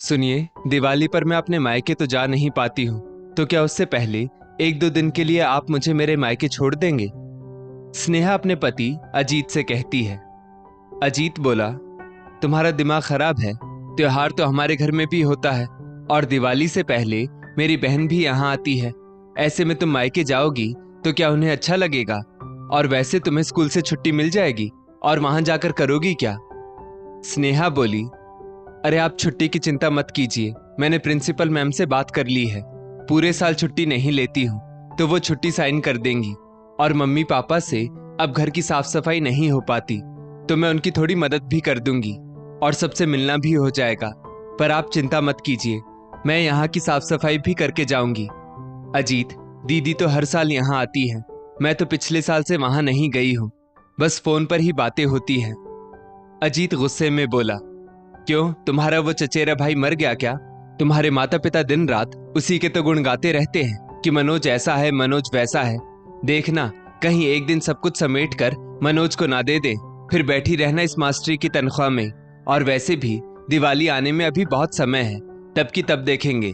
सुनिए, दिवाली पर मैं अपने मायके तो जा नहीं पाती हूँ, तो क्या उससे पहले 1-2 दिन के लिए आप मुझे मेरे मायके छोड़ देंगे? स्नेहा अपने पति अजीत से कहती है। अजीत बोला, तुम्हारा दिमाग खराब है। त्योहार तो हमारे घर में भी होता है और दिवाली से पहले मेरी बहन भी यहाँ आती है। ऐसे में तुम मायके जाओगी तो क्या उन्हें अच्छा लगेगा? और वैसे तुम्हें स्कूल से छुट्टी मिल जाएगी और वहां जाकर करोगी क्या? स्नेहा बोली, अरे आप छुट्टी की चिंता मत कीजिए, मैंने प्रिंसिपल मैम से बात कर ली है। पूरे साल छुट्टी नहीं लेती हूँ तो वो छुट्टी साइन कर देंगी। और मम्मी पापा से अब घर की साफ सफाई नहीं हो पाती तो मैं उनकी थोड़ी मदद भी कर दूंगी और सबसे मिलना भी हो जाएगा। पर आप चिंता मत कीजिए, मैं यहाँ की साफ सफाई भी करके जाऊंगी। अजीत, दीदी तो हर साल यहाँ आती है, मैं तो पिछले साल से वहां नहीं गई हूँ, बस फोन पर ही बातें होती हैं। अजीत गुस्से में बोला, क्यों, तुम्हारा वो चचेरा भाई मर गया क्या? तुम्हारे माता पिता दिन रात उसी के तो गुण गाते रहते हैं कि मनोज ऐसा है, मनोज वैसा है। देखना कहीं एक दिन सब कुछ समेट कर मनोज को ना दे दे, फिर बैठी रहना इस मास्टरी की तनख्वाह में। और वैसे भी दिवाली आने में अभी बहुत समय है, तब की तब देखेंगे।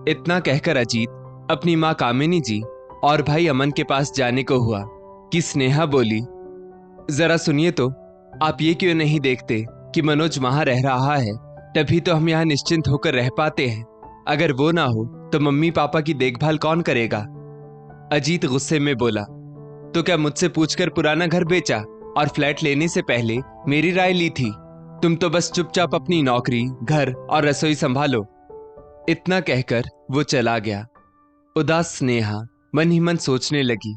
इतना कहकर अजीत अपनी माँ कामिनी जी और भाई अमन के पास जाने को हुआ कि स्नेहा बोली, जरा सुनिए तो, आप ये क्यों नहीं देखते कि मनोज वहां रह रहा है, तभी तो हम यहाँ निश्चिंत होकर रह पाते हैं। अगर वो ना हो तो मम्मी पापा की देखभाल कौन करेगा? अजीत गुस्से में बोला, तो क्या मुझसे पूछकर पुराना घर बेचा और फ्लैट लेने से पहले मेरी राय ली थी? तुम तो बस चुपचाप अपनी नौकरी, घर और रसोई संभालो। इतना कहकर वो चला गया। उदास स्नेहा मन ही मन सोचने लगी,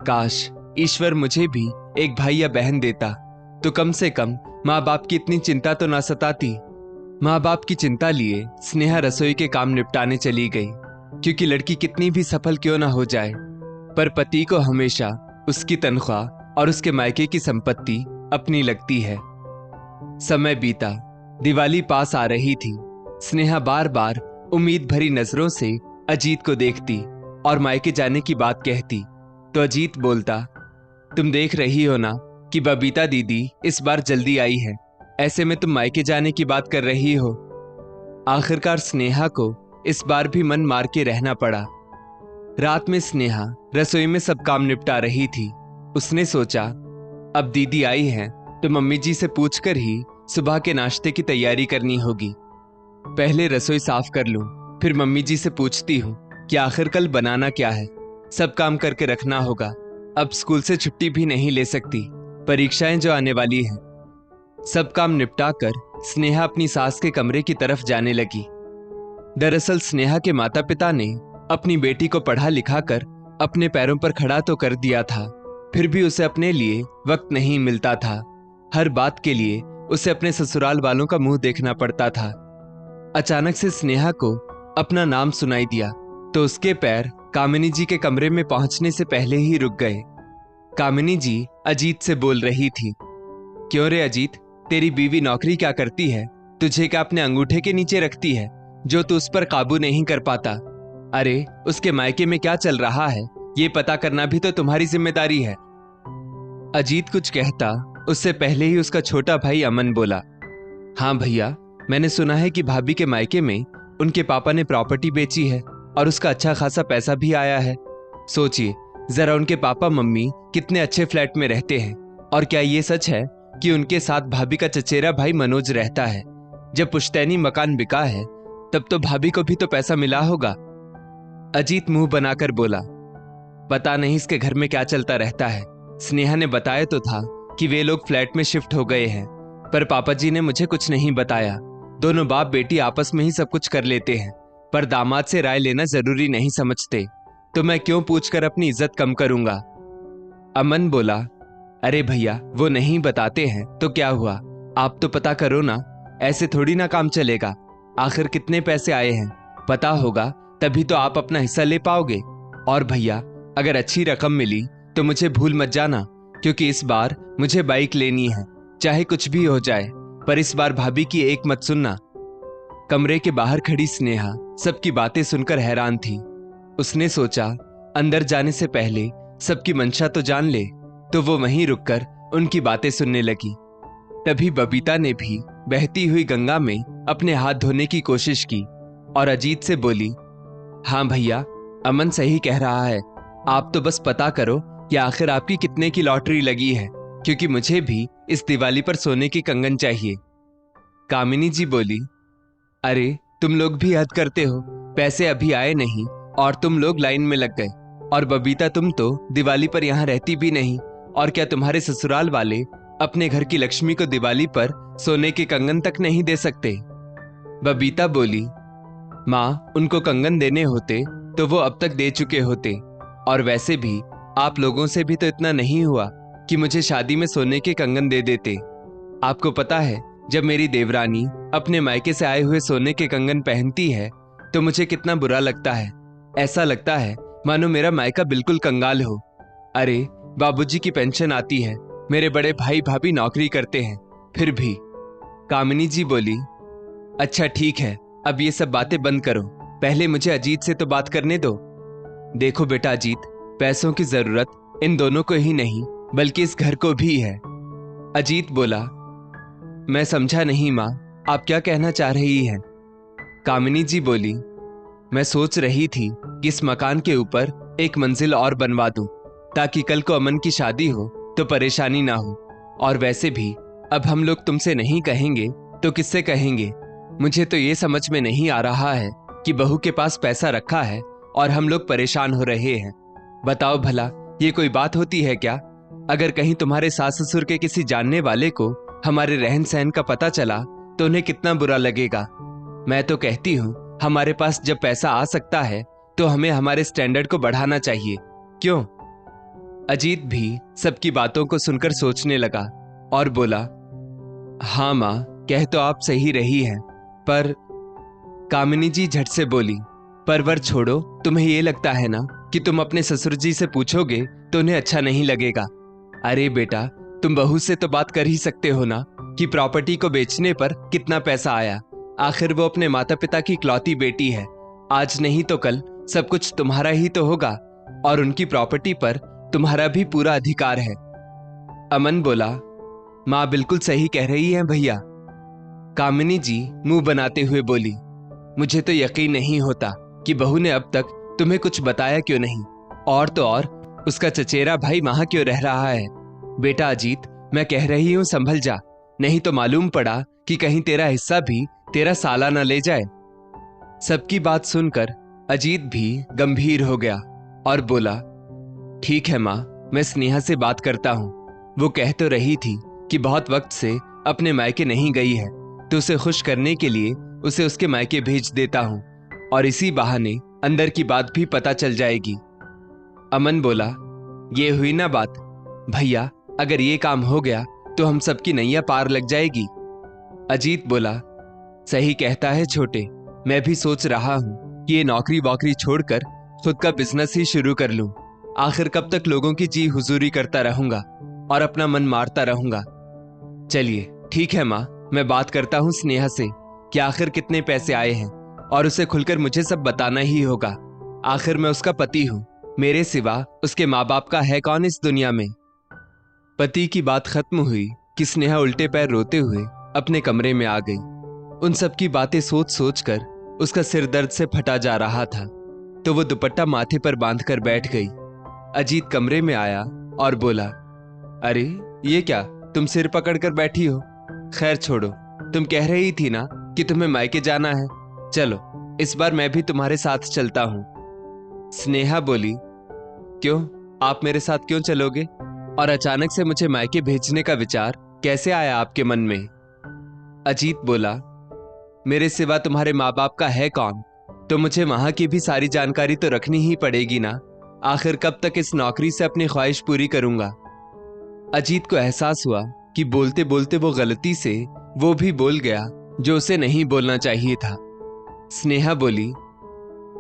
काश ईश्वर मुझे भी एक भाई या बहन देता तो कम से कम माँ बाप की इतनी चिंता तो ना सताती। माँ बाप की चिंता लिए स्नेहा रसोई के काम निपटाने चली गई, क्योंकि लड़की कितनी भी सफल क्यों ना हो जाए, पर पति को हमेशा उसकी तनख्वाह और उसके मायके की संपत्ति अपनी लगती है। समय बीता, दिवाली पास आ रही थी। स्नेहा बार बार उम्मीद भरी नजरों से अजीत को देखती और मायके जाने की बात कहती तो अजीत बोलता, तुम देख रही हो ना कि बबीता दीदी इस बार जल्दी आई है, ऐसे में तुम मायके जाने की बात कर रही हो। आखिरकार स्नेहा को इस बार भी मन मार के रहना पड़ा। रात में स्नेहा रसोई में सब काम निपटा रही थी। उसने सोचा, अब दीदी आई हैं तो मम्मी जी से पूछकर ही सुबह के नाश्ते की तैयारी करनी होगी। पहले रसोई साफ कर लूं, फिर मम्मी जी से पूछती हूँ कि आखिर कल बनाना क्या है। सब काम करके रखना होगा, अब स्कूल से छुट्टी भी नहीं ले सकती, परीक्षाएं जो आने वाली हैं। सब काम निपटाकर स्नेहा अपनी सास के कमरे की तरफ जाने लगी। दरअसल स्नेहा के माता पिता ने अपनी बेटी को पढ़ा लिखा कर अपने पैरों पर खड़ा तो कर दिया था, फिर भी उसे अपने लिए वक्त नहीं मिलता था। हर बात के लिए उसे अपने ससुराल वालों का मुंह देखना पड़ता था। अचानक से स्नेहा को अपना नाम सुनाई दिया तो उसके पैर कामिनी जी के कमरे में पहुंचने से पहले ही रुक गए। कामिनी जी अजीत से बोल रही थी, क्यों रे अजीत, तेरी बीवी नौकरी क्या करती है? तुझे क्या अपने अंगूठे के नीचे रखती है जो तू उस पर काबू नहीं कर पाता? अरे उसके मायके में क्या चल रहा है ये पता करना भी तो तुम्हारी जिम्मेदारी है। अजीत कुछ कहता उससे पहले ही उसका छोटा भाई अमन बोला, हाँ भैया, मैंने सुना है कि भाभी के मायके में उनके पापा ने प्रॉपर्टी बेची है और उसका अच्छा खासा पैसा भी आया है। सोचिए जरा, उनके पापा मम्मी कितने अच्छे फ्लैट में रहते हैं, और क्या ये सच है कि उनके साथ भाभी का चचेरा भाई मनोज रहता है? जब पुश्तैनी मकान बिका है तब तो भाभी को भी तो पैसा मिला होगा। अजीत मुंह बनाकर बोला, पता नहीं इसके घर में क्या चलता रहता है। स्नेहा ने बताया तो था कि वे लोग फ्लैट में शिफ्ट हो गए हैं, पर पापा जी ने मुझे कुछ नहीं बताया। दोनों बाप बेटी आपस में ही सब कुछ कर लेते हैं, पर दामाद से राय लेना जरूरी नहीं समझते, तो मैं क्यों पूछकर अपनी इज्जत कम करूंगा। अमन बोला, अरे भैया, वो नहीं बताते हैं तो क्या हुआ, आप तो पता करो ना, ऐसे थोड़ी ना काम चलेगा। आखिर कितने पैसे आए हैं पता होगा, तभी तो आप अपना हिस्सा ले पाओगे। और भैया, अगर अच्छी रकम मिली तो मुझे भूल मत जाना, क्योंकि इस बार मुझे बाइक लेनी है, चाहे कुछ भी हो जाए, पर इस बार भाभी की एक मत सुनना। कमरे के बाहर खड़ी स्नेहा सबकी बातें सुनकर हैरान थी। उसने सोचा, अंदर जाने से पहले सबकी मंशा तो जान ले, तो वो वहीं रुककर उनकी बातें सुनने लगी। तभी बबीता ने भी बहती हुई गंगा में अपने हाथ धोने की कोशिश की और अजीत से बोली, हाँ भैया, अमन सही कह रहा है। आप तो बस पता करो कि आखिर आपकी कितने की लॉटरी लगी है, क्योंकि मुझे भी इस दिवाली पर सोने की कंगन चाहिए। कामिनी जी बोली, अरे तुम लोग भी हद करते हो, पैसे अभी आए नहीं और तुम लोग लाइन में लग गए। और बबीता, तुम तो दिवाली पर यहाँ रहती भी नहीं, और क्या तुम्हारे ससुराल वाले अपने घर की लक्ष्मी को दिवाली पर सोने के कंगन तक नहीं दे सकते? बबीता बोली, माँ, उनको कंगन देने होते तो वो अब तक दे चुके होते, और वैसे भी आप लोगों से भी तो इतना नहीं हुआ कि मुझे शादी में सोने के कंगन दे देते। आपको पता है, जब मेरी देवरानी अपने मायके से आए हुए सोने के कंगन पहनती है तो मुझे कितना बुरा लगता है। ऐसा लगता है मानो मेरा मायका बिल्कुल कंगाल हो। अरे बाबूजी की पेंशन आती है, मेरे बड़े भाई भाभी नौकरी करते हैं, फिर भी। कामिनी जी बोली, अच्छा ठीक है, अब ये सब बातें बंद करो, पहले मुझे अजीत से तो बात करने दो। देखो बेटा अजीत, पैसों की जरूरत इन दोनों को ही नहीं बल्कि इस घर को भी है। अजीत बोला, मैं समझा नहीं माँ, आप क्या कहना चाह रही हैं? कामिनी जी बोली, मैं सोच रही थी कि इस मकान के ऊपर एक मंजिल और बनवा दूं, ताकि कल को अमन की शादी हो तो परेशानी ना हो। और वैसे भी अब हम लोग तुमसे नहीं कहेंगे तो किससे कहेंगे? मुझे तो ये समझ में नहीं आ रहा है कि बहू के पास पैसा रखा है और हम लोग परेशान हो रहे हैं। बताओ भला, ये कोई बात होती है क्या? अगर कहीं तुम्हारे सास ससुर के किसी जानने वाले को हमारे रहन सहन का पता चला तो उन्हें कितना बुरा लगेगा। मैं तो कहती हूँ, हमारे पास जब पैसा आ सकता है तो हमें हमारे स्टैंडर्ड को बढ़ाना चाहिए, क्यों? अजीत भी सबकी बातों को सुनकर सोचने लगा और बोला, हाँ माँ, कह तो आप सही रही हैं, पर। कामिनी जी झट से बोली, परवर छोड़ो, तुम्हें ये लगता है ना कि तुम अपने ससुर जी से पूछोगे तो उन्हें अच्छा नहीं लगेगा। अरे बेटा, तुम बहू से तो बात कर ही सकते हो ना कि प्रॉपर्टी को बेचने पर कितना पैसा आया। आखिर वो अपने माता पिता की इकलौती बेटी है, आज नहीं तो कल सब कुछ तुम्हारा ही तो होगा, और उनकी प्रॉपर्टी पर तुम्हारा भी पूरा अधिकार है। अमन बोला, माँ बिल्कुल सही कह रही है भैया। कामिनी जी मुंह बनाते हुए बोली, मुझे तो यकीन नहीं होता कि बहू ने अब तक तुम्हें कुछ बताया क्यों नहीं, और तो और उसका चचेरा भाई वहां क्यों रह रहा है। बेटा अजीत, मैं कह रही हूं संभल जा, नहीं तो मालूम पड़ा कि कहीं तेरा हिस्सा भी तेरा साला न ले जाए। सबकी बात सुनकर अजीत भी गंभीर हो गया और बोला, ठीक है माँ, मैं स्नेहा से बात करता हूँ। वो कह तो रही थी कि बहुत वक्त से अपने मायके नहीं गई है, तो उसे खुश करने के लिए उसे उसके मायके भेज देता हूँ, और इसी बहाने अंदर की बात भी पता चल जाएगी। अमन बोला, ये हुई ना बात भैया, अगर ये काम हो गया तो हम सबकी नैया पार लग जाएगी। अजीत बोला, सही कहता है छोटे, मैं भी सोच रहा हूँ कि ये नौकरी वोकरी छोड़कर खुद का बिजनेस ही शुरू कर लूं। आखिर कब तक लोगों की जी हुजूरी करता रहूंगा और अपना मन मारता रहूंगा। चलिए ठीक है माँ, मैं बात करता हूँ स्नेहा से कि आखिर कितने पैसे आए हैं, और उसे खुलकर मुझे सब बताना ही होगा। आखिर मैं उसका पति हूँ, मेरे सिवा उसके माँ बाप का है कौन इस दुनिया में। पति की बात खत्म हुई कि स्नेहा उल्टे पैर रोते हुए अपने कमरे में आ गई। उन सब की बातें सोच सोच कर उसका सिर दर्द से फटा जा रहा था, तो वो दुपट्टा माथे पर बांधकर बैठ गई। अजीत कमरे में आया और बोला, अरे ये क्या, तुम सिर पकड़कर बैठी हो? खैर छोड़ो, तुम कह रही थी ना कि तुम्हें मायके जाना है, चलो इस बार मैं भी तुम्हारे साथ चलता हूं। स्नेहा बोली, क्यों, आप मेरे साथ क्यों चलोगे? और अचानक से मुझे मायके भेजने का विचार कैसे आया आपके मन में? अजीत बोला, मेरे सिवा तुम्हारे माँ बाप का है कौन, तो मुझे वहां की भी सारी जानकारी तो रखनी ही पड़ेगी ना। आखिर कब तक इस नौकरी से अपनी ख्वाहिश पूरी करूंगा। अजीत को एहसास हुआ कि बोलते बोलते वो गलती से वो भी बोल गया जो उसे नहीं बोलना चाहिए था। स्नेहा बोली,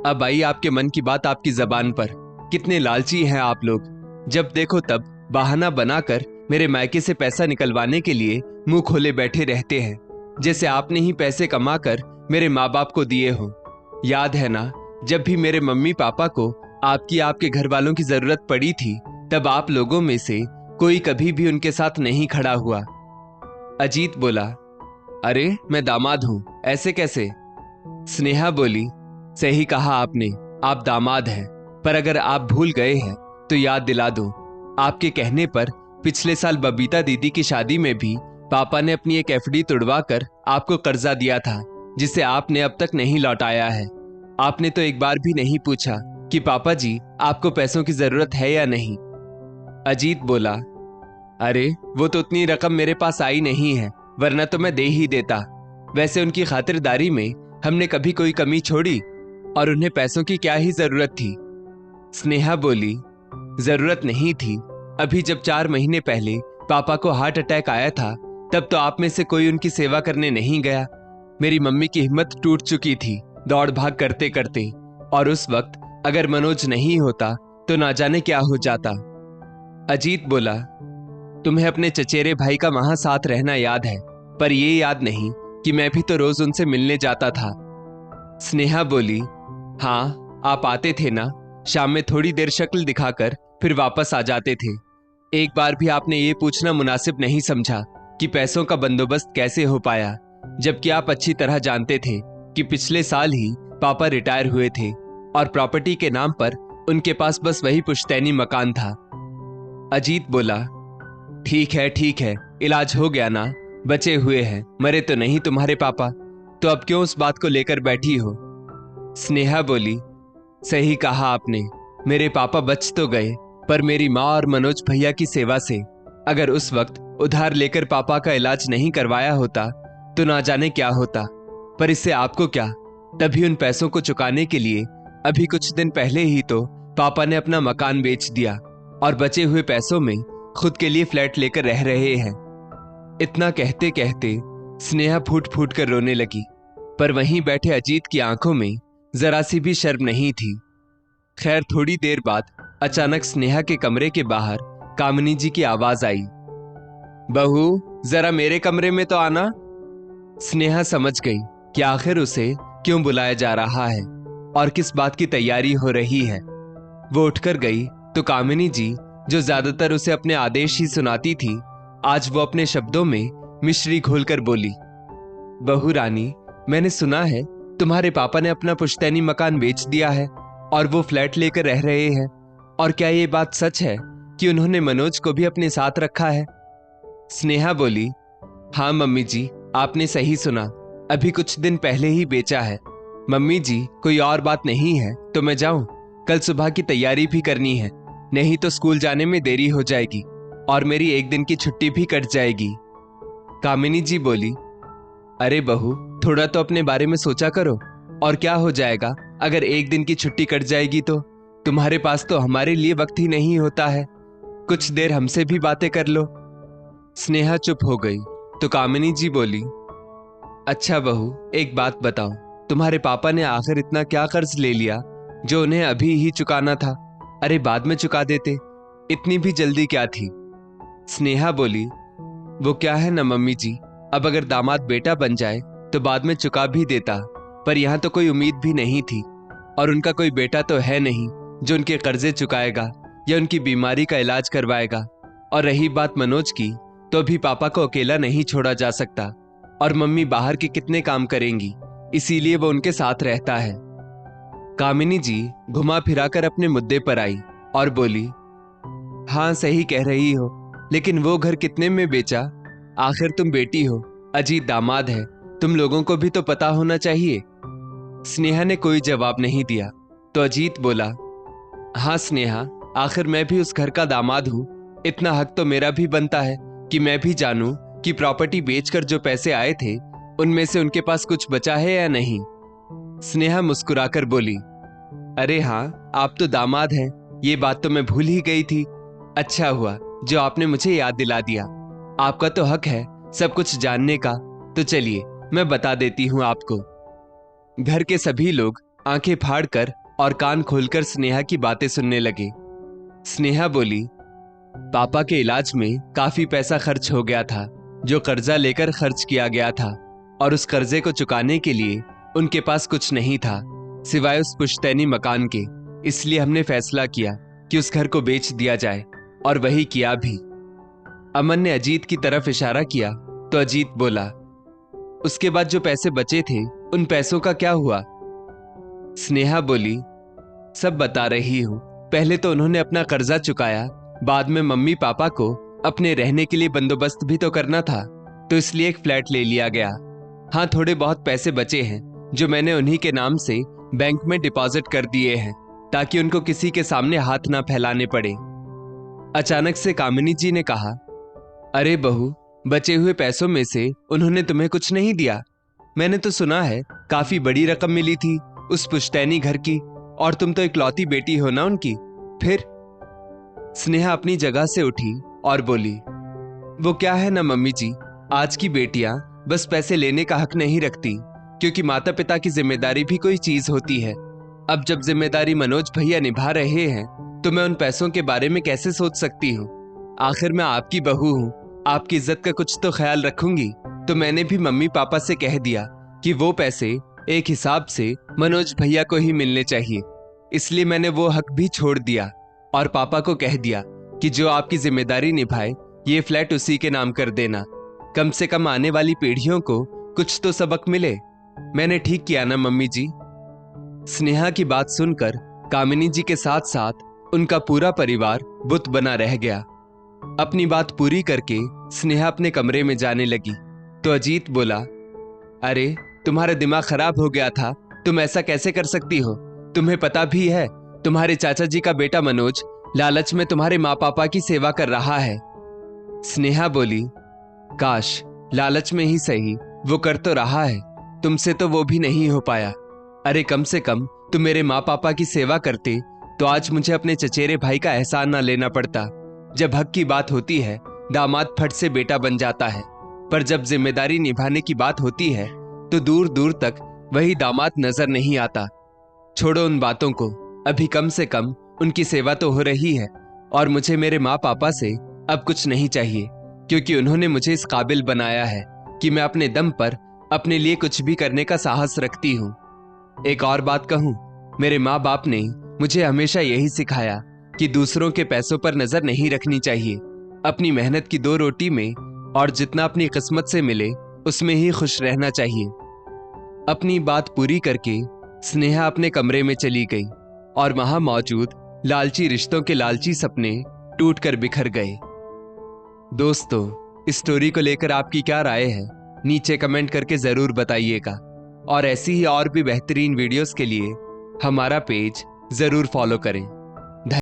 अब आई आपके मन की बात आपकी जबान पर। कितने लालची हैं आप लोग, जब देखो तब बहाना बनाकर मेरे मायके से पैसा निकलवाने के लिए मुंह खोले बैठे रहते हैं, जैसे आपने ही पैसे कमाकर मेरे माँ बाप को दिए हो। याद है ना, जब भी मेरे मम्मी पापा को आपके घर वालों की जरूरत पड़ी थी, तब आप लोगों में से कोई कभी भी उनके साथ नहीं खड़ा हुआ। अजीत बोला, अरे मैं दामाद हूं, ऐसे कैसे? स्नेहा बोली, सही कहा आपने, आप दामाद हैं, पर अगर आप भूल गए हैं तो याद दिला दूं। आपके कहने पर पिछले साल बबीता दीदी की शादी में भी पापा ने अपनी एक एफडी तुड़वा कर आपको कर्जा दिया था, जिसे आपने अब तक नहीं लौटाया है। आपने तो एक बार भी नहीं पूछा कि पापा जी आपको पैसों की जरूरत है या नहीं। अजीत बोला, अरे वो तो उतनी रकम मेरे पास आई नहीं है, वरना तो मैं दे ही देता। वैसे उनकी खातिरदारी में हमने कभी कोई कमी छोड़ी, और उन्हें पैसों की क्या ही जरूरत थी। स्नेहा बोली, जरूरत नहीं थी। अभी जब 4 महीने पहले पापा को हार्ट अटैक आया था, तब तो आप में से कोई उनकी सेवा करने नहीं गया। मेरी मम्मी की हिम्मत टूट चुकी थी दौड़ भाग करते करते, और उस वक्त अगर मनोज नहीं होता तो ना जाने क्या हो जाता। अजीत बोला, तुम्हें अपने चचेरे भाई का वहां साथ रहना याद है, पर ये याद नहीं कि मैं भी तो रोज उनसे मिलने जाता था। स्नेहा बोली, हाँ आप आते थे ना, शाम में थोड़ी देर शक्ल दिखाकर फिर वापस आ जाते थे। एक बार भी आपने ये पूछना मुनासिब नहीं समझा कि पैसों का बंदोबस्त कैसे हो पाया, जबकि आप अच्छी तरह जानते थे कि पिछले साल ही पापा रिटायर हुए थे और प्रॉपर्टी के नाम पर उनके पास बस वही पुश्तैनी मकान था। अजीत बोला, ठीक है, इलाज हो गया ना, बचे हुए हैं, मरे तो नहीं तुम्हारे पापा, तो अब क्यों उस बात को लेकर बैठी हो? स्नेहा बोली, सही कहा आपने, मेरे पापा बच तो गए, पर मेरी माँ और मनोज भैया की सेवा से अगर उस वक्त उधार लेकर पापा का इलाज नहीं करवाया होता तो ना जाने क्या होता। पर इससे आपको क्या, तभी उन पैसों को चुकाने के लिए अभी कुछ दिन पहले ही तो पापा ने अपना मकान बेच दिया और बचे हुए पैसों में खुद के लिए फ्लैट लेकर रह रहे हैं। इतना कहते कहते स्नेहा फूट फूट कर रोने लगी, पर वहीं बैठे अजीत की आंखों में जरा सी भी शर्म नहीं थी। खैर थोड़ी देर बाद अचानक स्नेहा के कमरे के बाहर कामिनी जी की आवाज आई, बहू जरा मेरे कमरे में तो आना। स्नेहा समझ गई कि आखिर उसे क्यों बुलाया जा रहा है और किस बात की तैयारी हो रही है। वो उठकर गई तो कामिनी जी, जो ज्यादातर उसे अपने आदेश ही सुनाती थी, आज वो अपने शब्दों में मिश्री घोलकर बोली, बहू रानी, मैंने सुना है तुम्हारे पापा ने अपना पुश्तैनी मकान बेच दिया है और वो फ्लैट लेकर रह रहे हैं, और क्या ये बात सच है कि उन्होंने मनोज को भी अपने साथ रखा है? स्नेहा बोली, हाँ मम्मी जी, आपने सही सुना, अभी कुछ दिन पहले ही बेचा है। मम्मी जी कोई और बात नहीं है तो मैं जाऊं? कल सुबह की तैयारी भी करनी है, नहीं तो स्कूल जाने में देरी हो जाएगी और मेरी एक दिन की छुट्टी भी कट जाएगी। कामिनी जी बोली, अरे बहू, थोड़ा तो अपने बारे में सोचा करो, और क्या हो जाएगा अगर एक दिन की छुट्टी कट जाएगी तो? तुम्हारे पास तो हमारे लिए वक्त ही नहीं होता है, कुछ देर हमसे भी बातें कर लो। स्नेहा चुप हो गई तो कामिनी जी बोली, अच्छा बहू, एक बात बताओ, तुम्हारे पापा ने आखिर इतना क्या कर्ज ले लिया जो उन्हें अभी ही चुकाना था? अरे बाद में चुका देते, इतनी भी जल्दी क्या थी? स्नेहा बोली, वो क्या है ना मम्मी जी, अब अगर दामाद बेटा बन जाए तो बाद में चुका भी देता, पर यहाँ तो कोई उम्मीद भी नहीं थी, और उनका कोई बेटा तो है नहीं जो उनके कर्जे चुकाएगा या उनकी बीमारी का इलाज करवाएगा। और रही बात मनोज की, तो अभी पापा को अकेला नहीं छोड़ा जा सकता, और मम्मी बाहर के कितने काम करेंगी, इसीलिए वो उनके साथ रहता है। कामिनी जी घुमा फिराकर अपने मुद्दे पर आई और बोली, हाँ सही कह रही हो, लेकिन वो घर कितने में बेचा? आखिर तुम बेटी हो, अजीत दामाद है, तुम लोगों को भी तो पता होना चाहिए। स्नेहा ने कोई जवाब नहीं दिया तो अजीत बोला, हाँ स्नेहा, आखिर मैं भी उस घर का दामाद हूं, इतना हक तो मेरा भी बनता है कि मैं भी जानूं कि प्रॉपर्टी बेचकर जो पैसे आए थे उनमें से उनके पास कुछ बचा है या नहीं। स्नेहा मुस्कुराकर बोली, अरे हाँ, आप तो दामाद हैं, ये बात तो मैं भूल ही गई थी। अच्छा हुआ जो आपने मुझे याद दिला दिया, आपका तो हक है सब कुछ जानने का, तो चलिए मैं बता देती हूँ आपको। घर के सभी लोग आंखें फाड़कर और कान खोलकर स्नेहा की बातें सुनने लगे। स्नेहा बोली, पापा के इलाज में काफी पैसा खर्च हो गया था, जो कर्जा लेकर खर्च किया गया था, और उस कर्जे को चुकाने के लिए उनके पास कुछ नहीं था सिवाय उस पुश्तैनी मकान के। इसलिए हमने फैसला किया कि उस घर को बेच दिया जाए, और वही किया भी। अमन ने अजीत की तरफ इशारा किया तो अजीत बोला, उसके बाद जो पैसे बचे थे उन पैसों का क्या हुआ? स्नेहा बोली, सब बता रही हूँ। पहले तो उन्होंने अपना कर्जा चुकाया, बाद में मम्मी पापा को अपने रहने के लिए बंदोबस्त भी तो करना था, तो इसलिए एक फ्लैट ले लिया गया। हाँ, थोड़े बहुत पैसे बचे हैं जो मैंने उन्हीं के नाम से बैंक में डिपॉजिट कर दिए हैं ताकि उनको किसी के सामने हाथ ना फैलाने पड़े। अचानक से कामिनी जी ने कहा, अरे बहू, बचे हुए पैसों में से उन्होंने तुम्हें कुछ नहीं दिया? मैंने तो सुना है काफी बड़ी रकम मिली थी उस पुश्तैनी घर की, और तुम तो इकलौती बेटी हो ना उनकी। फिर? स्नेहा अपनी जगह से उठी और बोली, वो क्या है ना मम्मी जी, आज की बेटियां बस पैसे लेने का हक नहीं रखती, क्योंकि माता पिता की जिम्मेदारी भी कोई चीज होती है। अब जब जिम्मेदारी मनोज भैया निभा रहे हैं तो मैं उन पैसों के बारे में कैसे सोच सकती हूँ? आखिर मैं आपकी बहू हूँ, आपकी इज्जत का कुछ तो ख्याल रखूंगी। तो मैंने भी मम्मी पापा से कह दिया कि वो पैसे एक हिसाब से मनोज भैया को ही मिलने चाहिए, इसलिए मैंने वो हक भी छोड़ दिया और पापा को कह दिया कि जो आपकी जिम्मेदारी निभाए ये फ्लैट उसी के नाम कर देना। कम से कम आने वाली पीढ़ियों को कुछ तो सबक मिले। मैंने ठीक किया ना मम्मी जी? स्नेहा की बात सुनकर कामिनी जी के साथ साथ उनका पूरा परिवार बुत बना रह गया। अपनी बात पूरी करके स्नेहा अपने कमरे में जाने लगी तो अजीत बोला, अरे तुम्हारा दिमाग खराब हो गया था, तुम ऐसा कैसे कर सकती हो? तुम्हें पता भी है तुम्हारे चाचा जी का बेटा मनोज लालच में तुम्हारे माँ पापा की सेवा कर रहा है। स्नेहा बोली, काश लालच में ही सही, वो कर तो रहा है, तुमसे तो वो भी नहीं हो पाया। अरे कम से कम तुम मेरे माँ पापा की सेवा करते तो आज मुझे अपने चचेरे भाई का एहसान ना लेना पड़ता। जब हक की बात होती है दामाद फट से बेटा बन जाता है, पर जब जिम्मेदारी निभाने की बात होती है तो दूर दूर तक वही दामाद नजर नहीं आता। छोड़ो उन बातों को, अभी कम से कम उनकी सेवा तो हो रही है और मुझे मेरे माँ पापा से अब कुछ नहीं चाहिए, क्योंकि उन्होंने मुझे इस काबिल बनाया है कि मैं अपने दम पर अपने लिए कुछ भी करने का साहस रखती हूँ। एक और बात कहूँ, मेरे माँ बाप ने मुझे हमेशा यही सिखाया कि दूसरों के पैसों पर नजर नहीं रखनी चाहिए, अपनी मेहनत की दो रोटी में और जितना अपनी किस्मत से मिले उसमें ही खुश रहना चाहिए। अपनी बात पूरी करके स्नेहा अपने कमरे में चली गई और वहां मौजूद लालची रिश्तों के लालची सपने टूटकर बिखर गए। दोस्तों, इस स्टोरी को लेकर आपकी क्या राय है? नीचे कमेंट करके जरूर बताइएगा और ऐसी ही और भी बेहतरीन वीडियोस के लिए हमारा पेज जरूर फॉलो करें।